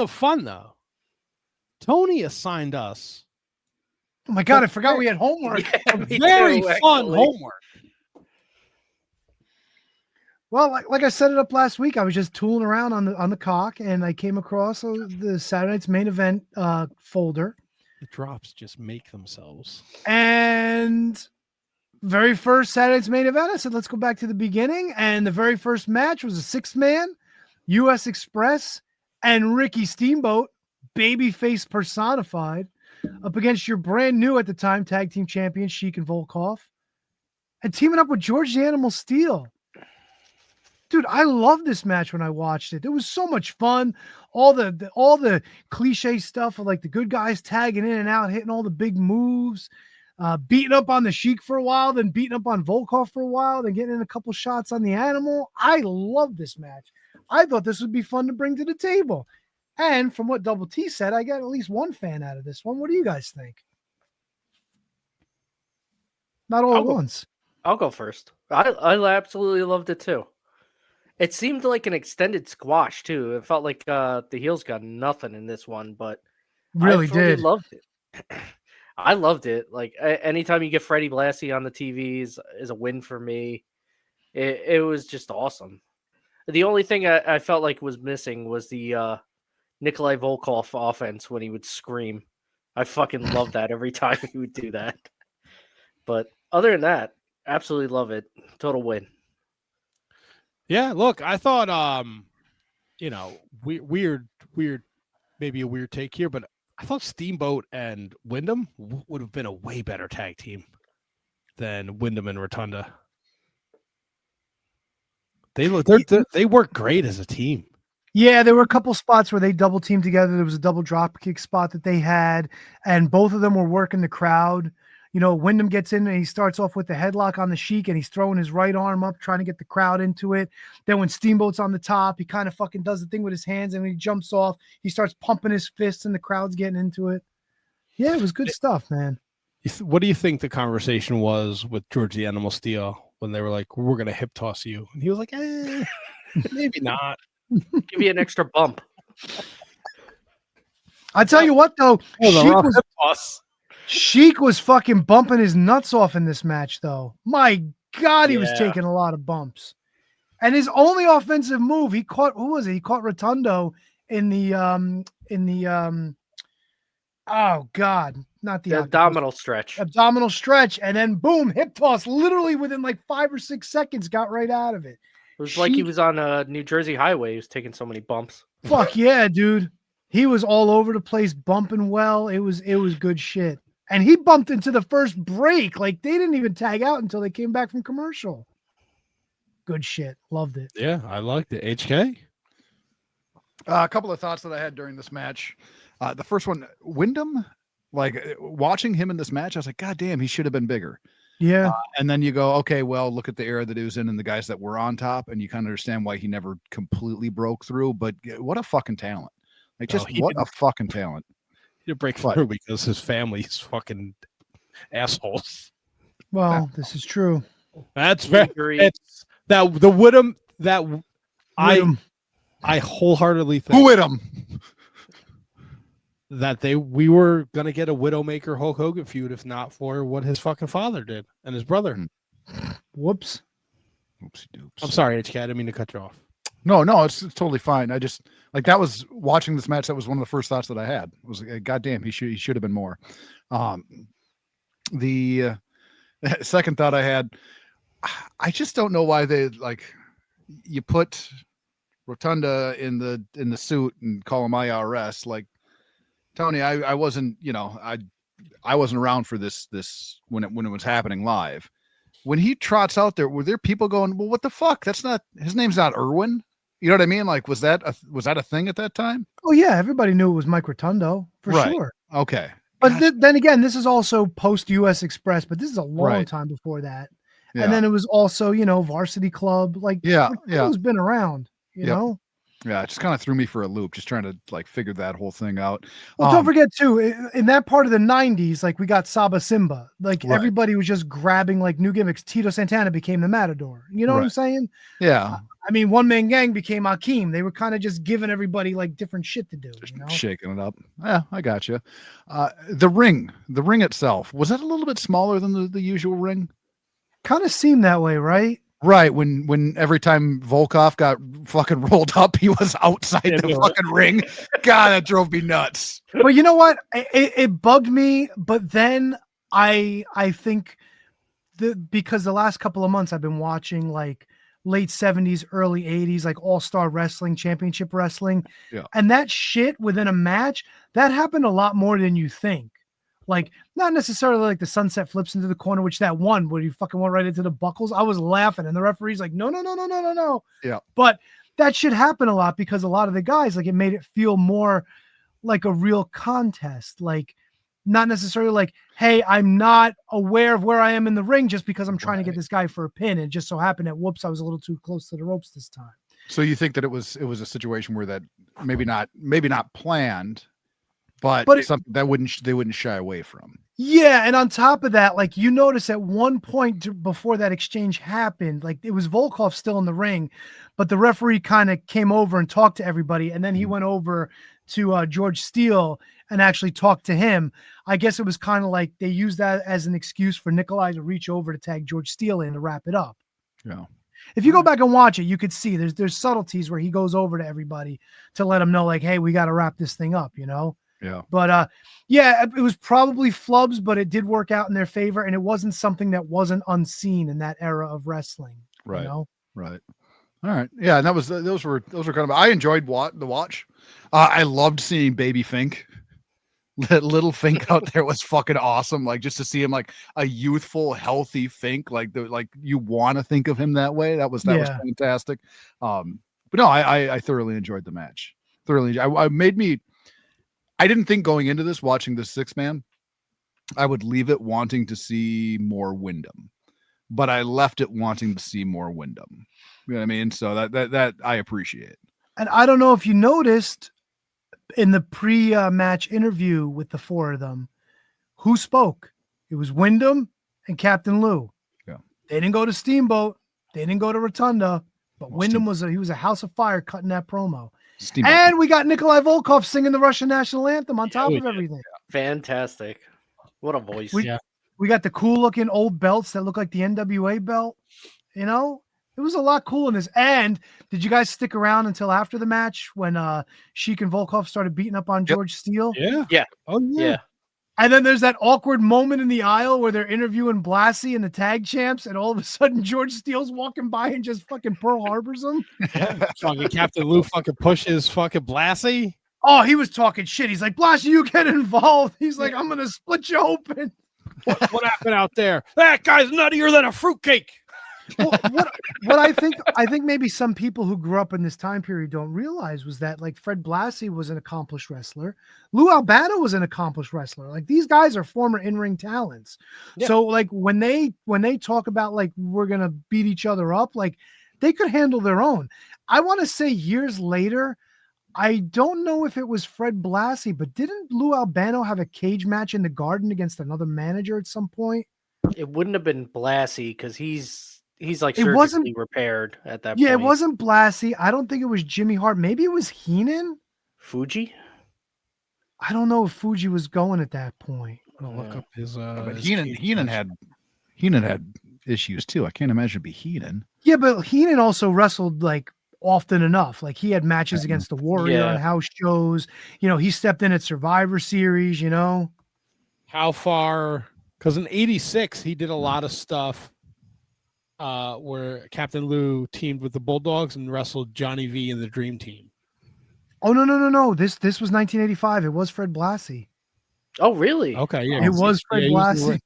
of fun though, Tony assigned us. Oh my God, I forgot we had homework. Yeah, Very fun homework. Well, like I set it up last week, I was just tooling around on the cock, and I came across the Saturday Night's Main Event folder. The drops just make themselves. And very first Saturday Night's Main Event, I said, let's go back to the beginning. And the very first match was a 6-man, U.S. Express, and Ricky Steamboat, babyface personified, up against your brand new at the time tag team champion, Sheik and Volkoff, and teaming up with George the Animal Steele. Dude, I loved this match when I watched it. It was so much fun. All the cliche stuff of like the good guys tagging in and out, hitting all the big moves, beating up on the Sheik for a while, then beating up on Volkoff for a while, then getting in a couple shots on the Animal. I love this match. I thought this would be fun to bring to the table. And from what Double T said, I got at least one fan out of this one. What do you guys think? Not all at once. I'll go first. I absolutely loved it too. It seemed like an extended squash too. It felt like the heels got nothing in this one, but really I loved it. I loved it. Like anytime you get Freddie Blassie on the TV is a win for me. It was just awesome. The only thing I felt like was missing was the Nikolai Volkoff offense when he would scream. I fucking love that every time he would do that. But other than that, absolutely love it. Total win. Yeah, look, I thought, weird, maybe a weird take here, but I thought Steamboat and Wyndham would have been a way better tag team than Wyndham and Rotunda. They work great as a team. Yeah, there were a couple spots where they double teamed together. There was a double drop kick spot that they had, and both of them were working the crowd. You know, Wyndham gets in and he starts off with the headlock on the Sheik, and he's throwing his right arm up, trying to get the crowd into it. Then when Steamboat's on the top, he kind of fucking does the thing with his hands, and when he jumps off, he starts pumping his fists, and the crowd's getting into it. Yeah, it was good stuff, man. What do you think the conversation was with George the Animal Steele when they were like, we're going to hip toss you? And he was like, maybe not. Give you an extra bump. I tell you what, though, Sheik was fucking bumping his nuts off in this match, though. My God, he was taking a lot of bumps. And his only offensive move, he caught, who was it? He caught Rotundo in the oh God, not the abdominal stretch. Abdominal stretch, and then boom, hip toss, literally within like 5 or 6 seconds, got right out of it. It was like he was on a New Jersey highway. He was taking so many bumps. Fuck yeah, dude. He was all over the place, bumping well. It was good shit. And he bumped into the first break. Like, they didn't even tag out until they came back from commercial. Good shit. Loved it. Yeah, I liked it. HK? A couple of thoughts that I had during this match. The first one, Wyndham, like watching him in this match, I was like, God damn, he should have been bigger. Yeah. And then you go, okay, well, look at the era that he was in and the guys that were on top, and you kind of understand why he never completely broke through. But what a fucking talent. Like, just what a fucking talent. He did break through because his family's fucking assholes. Well, this is true. That's very that the Wyndham that Wyndham. I wholeheartedly think Wyndham that we were gonna get a Widowmaker Hulk Hogan feud if not for what his fucking father did and his brother. Whoops. Oopsie doops. I'm sorry, HK. I didn't mean to cut you off. No, it's totally fine. I just like that was watching this match. That was one of the first thoughts that I had. It was goddamn, he should have been more. The second thought I had, I just don't know why they you put Rotunda in the suit and call him IRS. Like, Tony, I wasn't, I wasn't around for this when it was happening live. When he trots out there, were there people going, well, what the fuck? That's not, his name's not Irwin. You know what I mean? Like, was that a thing at that time? Oh yeah. Everybody knew it was Mike Rotundo for sure. Okay. But then again, this is also post US Express, but this is a long time before that. Yeah. And then it was also, Varsity Club. Like, Rotundo's been around, you know? Yeah, it just kind of threw me for a loop, just trying to like figure that whole thing out. Well, don't forget too, in that part of the 90s, like we got Saba Simba. Like Right. everybody was just grabbing like new gimmicks. Tito Santana became the Matador. You know what I'm Right. saying? Yeah, I mean, One Man Gang became Akeem. They were kind of just giving everybody like different shit to do. just You know? shaking it up. Yeah, I got you. The ring itself, was that a little bit smaller than the usual ring? Kind of seemed that way, right? Right, when every time Volkoff got fucking rolled up, he was outside the fucking ring. God, that drove me nuts. But you know what? It bugged me. But then I think because the last couple of months I've been watching like late 70s, early 80s, like all-star wrestling, championship wrestling. Yeah. And that shit within a match, that happened a lot more than you think. Like, not necessarily like the sunset flips into the corner, which that one where you fucking went right into the buckles. I was laughing, and the referee's like, no. Yeah. But that should happen a lot because a lot of the guys, like, it made it feel more like a real contest. Like, not necessarily like, hey, I'm not aware of where I am in the ring just because I'm trying to get this guy for a pin. And it just so happened that, whoops, I was a little too close to the ropes this time. So you think that it was a situation where that maybe not planned, but something that they wouldn't shy away from. Yeah, and on top of that, like you notice at one point before that exchange happened, like it was Volkoff still in the ring, but the referee kind of came over and talked to everybody, and then he went over to George Steele and actually talked to him. I guess it was kind of like they used that as an excuse for Nikolai to reach over to tag George Steele in to wrap it up. Yeah. If you go back and watch it, you could see there's subtleties where he goes over to everybody to let them know, like, hey, we got to wrap this thing up, you know? Yeah. But yeah, it was probably flubs, but it did work out in their favor, and it wasn't something that wasn't unseen in that era of wrestling. Right. You know? Right. All right. Yeah, and those were kind of, I enjoyed the watch. I loved seeing Baby Fink. That little Fink out there was fucking awesome. Like, just to see him like a youthful, healthy Fink, like you want to think of him that way. That was fantastic. But no, I thoroughly enjoyed the match. I didn't think going into this, watching this 6-man, I would leave it wanting to see more Wyndham, but I left it wanting to see more Wyndham. You know what I mean? So that I appreciate. And I don't know if you noticed in the pre-match interview with the four of them, who spoke? It was Wyndham and Captain Lou. Yeah. They didn't go to Steamboat. They didn't go to Rotunda, but Wyndham was a house of fire cutting that promo. Steamboat. And we got Nikolai Volkoff singing the Russian national anthem on top of everything. Fantastic. What a voice. We got the cool looking old belts that look like the NWA belt. You know, it was a lot cool in this. And did you guys stick around until after the match when Sheik and Volkoff started beating up on George Steele? Yeah. Yeah. Oh, yeah. And then there's that awkward moment in the aisle where they're interviewing Blassie and the tag champs, and all of a sudden George Steele's walking by and just fucking Pearl Harbors them. Fucking Captain Lou fucking pushes fucking Blassie. Oh, he was talking shit. He's like, Blassie, you get involved. He's like, I'm gonna split you open. What happened out there? That guy's nuttier than a fruitcake. Well, what I think maybe some people who grew up in this time period don't realize was that like Fred Blassie was an accomplished wrestler. Lou Albano was an accomplished wrestler. Like these guys are former in-ring talents. Yeah. So like when they talk about like we're going to beat each other up, like they could handle their own. I want to say years later, I don't know if it was Fred Blassie, but didn't Lou Albano have a cage match in the Garden against another manager at some point? It wouldn't have been Blassie because he's like surgically repaired at that point. Yeah, it wasn't Blassie. I don't think it was Jimmy Hart. Maybe it was Heenan. Fuji? I don't know if Fuji was going at that point. I'm gonna look up his but Heenan had issues too. I can't imagine it'd be Heenan. Yeah, but Heenan also wrestled like often enough. Like he had matches against the Warrior on house shows. You know, he stepped in at Survivor Series, you know. How far? Because in '86 he did a lot of stuff where Captain Lou teamed with the Bulldogs and wrestled Johnny V and the Dream Team. Oh no! This was 1985. It was Fred Blassie. Oh really? Okay, yeah. It was Fred Blassie.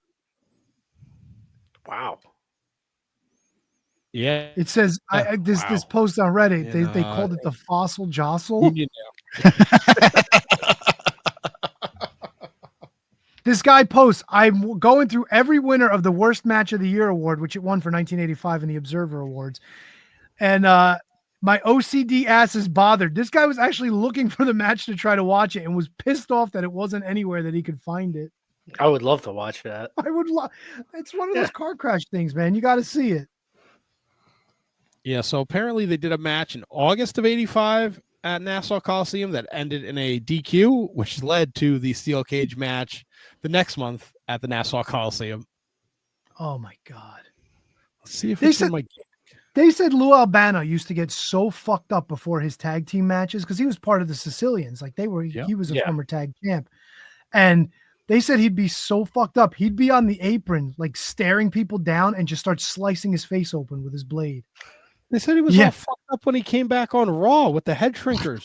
Wow. Yeah. It says this post on Reddit. They called it the Fossil Jostle. This guy posts, I'm going through every winner of the Worst Match of the Year award, which it won for 1985 in the Observer Awards. And My OCD ass is bothered. This guy was actually looking for the match to try to watch it and was pissed off that it wasn't anywhere that he could find it. I would love to watch that. I would love. It's one of those car crash things, man. You got to see it. Yeah, so apparently they did a match in August of '85 at Nassau Coliseum that ended in a DQ, which led to the steel cage match the next month at the Nassau Coliseum. Oh my god! Let's see if They it's said- in my. They said Lou Albano used to get so fucked up before his tag team matches because he was part of the Sicilians. Like they were, he was a Yeah. former tag champ, and they said he'd be so fucked up. He'd be on the apron, like staring people down, and just start slicing his face open with his blade. They said he was Yeah. all fucked up when he came back on Raw with the head shrinkers.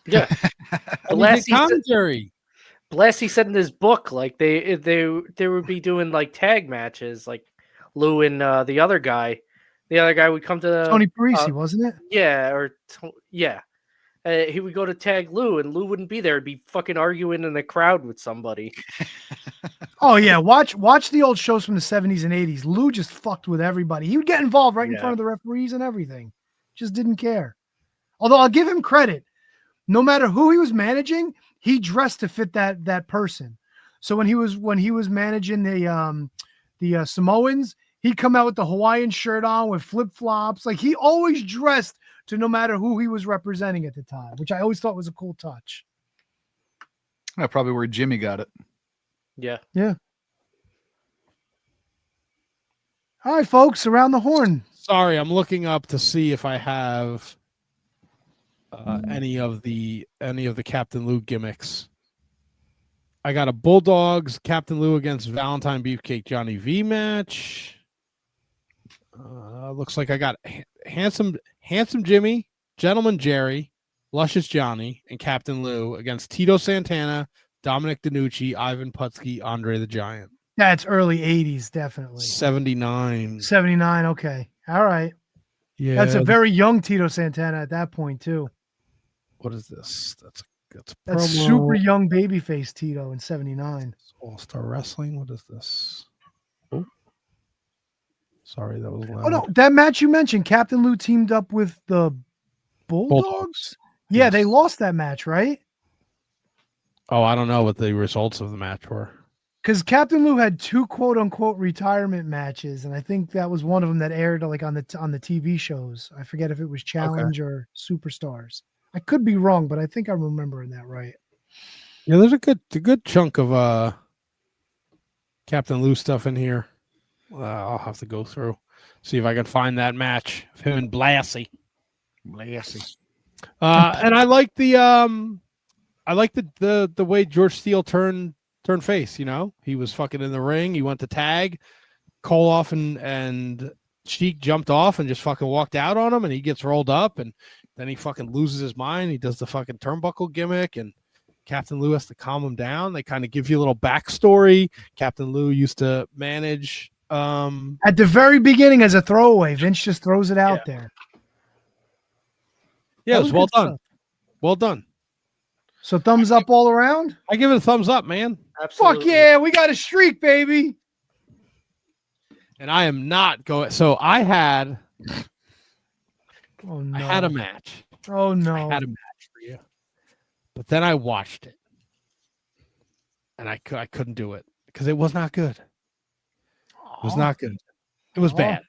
Yeah. And Blassie he did commentary. Blassie said in his book, like they would be doing like tag matches, like Lou and the other guy. The other guy would come to Tony Parisi, wasn't it? yeah. He would go to tag Lou, and Lou wouldn't be there. He'd be fucking arguing in the crowd with somebody. Oh yeah, watch the old shows from the 70s and 80s. Lou just fucked with everybody. He would get involved right in Yeah. front of the referees and everything. Just didn't care. Although I'll give him credit. No matter who he was managing, he dressed to fit that person. So when he was managing the Samoans, he'd come out with the Hawaiian shirt on with flip-flops. Like he always dressed to no matter who he was representing at the time, which I always thought was a cool touch. That's probably where Jimmy got it. Yeah. All right, folks, around the horn. Sorry, I'm looking up to see if I have any of the Captain Lou gimmicks. I got a Bulldogs Captain Lou against Valentine Beefcake Johnny V match. Looks like I got handsome Jimmy, Gentleman Jerry, Luscious Johnny, and Captain Lou against Tito Santana, Dominic DiNucci, Ivan Putski, Andre the Giant. That's early 80s, definitely. 79. 79, okay. All right. Yeah. That's a very young Tito Santana at that point, too. What is this? That's That's promo. super young babyface Tito in 79. All-Star Wrestling. What is this? Oh. Sorry, that was loud. Oh, no. That match you mentioned, Captain Lou teamed up with the Bulldogs? Yeah, Yes. they lost that match, right? Oh, I don't know what the results of the match were. Because Captain Lou had 2 quote-unquote retirement matches, and I think that was one of them that aired like on the TV shows. I forget if it was Challenge or Superstars. I could be wrong, but I think I'm remembering that right. Yeah, there's a good chunk of Captain Lou stuff in here. I'll have to go through, see if I can find that match of him and Blassie. And I like the way George Steele turned face. You know, he was fucking in the ring. He went to tag. Koloff and Sheik jumped off and just fucking walked out on him, and he gets rolled up, and then he fucking loses his mind. He does the fucking turnbuckle gimmick, and Captain Lou has to calm him down. They kind of give you a little backstory. Captain Lou used to manage. At the very beginning, as a throwaway, Vince just throws it out there. Yeah, That it was was well good done. stuff. Well done. So thumbs up all around? I give it a thumbs up, man. Absolutely. Fuck yeah, we got a streak, baby. And I am not going. So I had Oh no. I had a match. Oh no. I had a match for you, but then I watched it, and I couldn't do it because it was not good. It was not good. It was Aw. bad.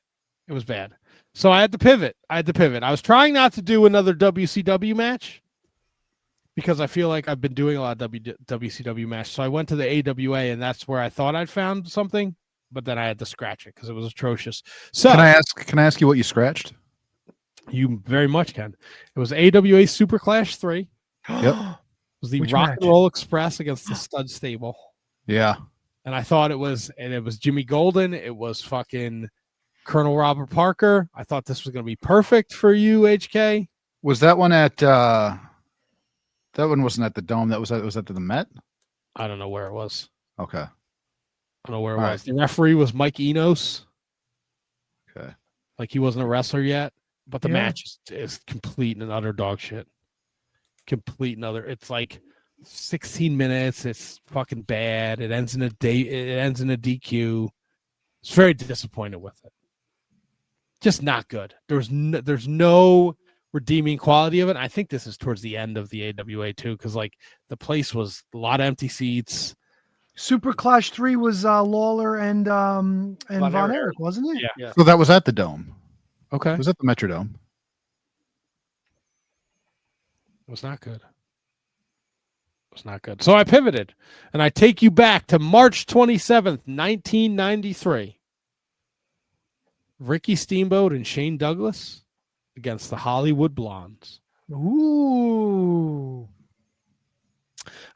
It was bad. So I had to pivot. I was trying not to do another WCW match because I feel like I've been doing a lot of WCW matches. So I went to the AWA, and that's where I thought I'd found something, but then I had to scratch it because it was atrocious. So Can I ask you what you scratched? you very much can. It was AWA Super Clash 3. Yep. It was the Which Rock match? and Roll Express against the Stud Stable. Yeah. And I thought it was Jimmy Golden. It was fucking Colonel Robert Parker. I thought this was going to be perfect for you, HK. Was that one at that one wasn't at the Dome. Was that the Met? I don't know where it was. Okay. I don't know where it All was. The referee was Mike Enos. Okay. Like he wasn't a wrestler yet, but the Yeah. match is complete and utter dog shit. Complete and utter. It's like 16 minutes. It's fucking bad. It ends in a DQ. It's very disappointed with it. Just not good. There's no redeeming quality of it. I think this is towards the end of the AWA too, because like the place was a lot of empty seats. Super Clash 3 was Lawler and Von Erich. Erich, wasn't it? Yeah. So that was at the Dome. Okay, It was at the Metrodome. it was not good. It was not good. So I pivoted, and I take you back to March 27th, 1993. Ricky Steamboat and Shane Douglas against the Hollywood Blondes. Ooh.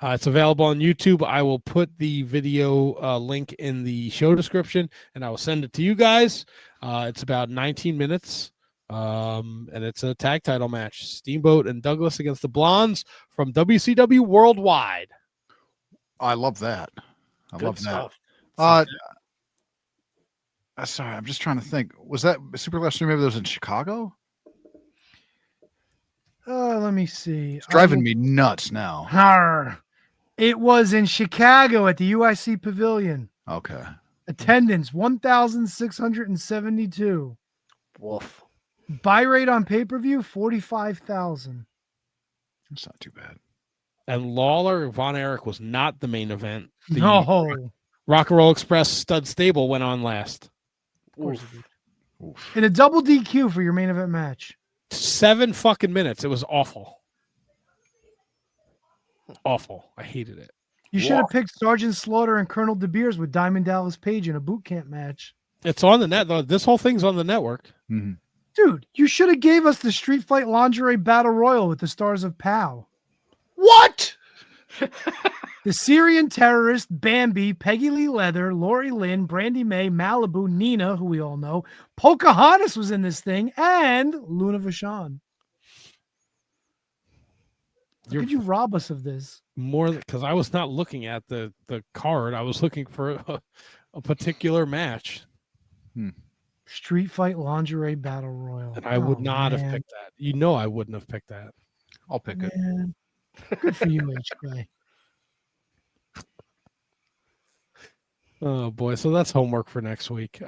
It's available on YouTube. I will put the video link in the show description, and I will send it to you guys. It's about 19 minutes, and it's a tag title match. Steamboat and Douglas against the Blondes from WCW Worldwide. I love that. I Good love stuff. Sorry, I'm just trying to think. Was that Super Clash 3? Maybe that was in Chicago? Let me see. It's driving me nuts now. Arr. It was in Chicago at the UIC Pavilion. Okay. Attendance 1,672. Wolf. Buy rate on pay-per-view 45,000. It's not too bad. And Lawler and Von Erich was not the main event. The No. Rock and Roll Express Stud Stable went on last. Oof. In a double DQ for your main event match. 7 fucking minutes. It was awful. Awful. I hated it. You should have picked Sergeant Slaughter and Colonel De Beers with Diamond Dallas Page in a boot camp match. It's on the net though. This whole thing's on the network. Mm-hmm. Dude, you should have gave us the Street Fight Lingerie Battle Royal with the stars of POW. What? The Syrian terrorist, Bambi, Peggy Lee Leather, Lori Lynn, Brandy May, Malibu, Nina, who we all know, Pocahontas was in this thing, and Luna Vachon. How could you rob us of this? More because I was not looking at the card. I was looking for a particular match. Street Fight Lingerie Battle Royal. And I would not have picked that. You know I wouldn't have picked that. I'll pick it. Good for you, HK. Oh boy. So that's homework for next week.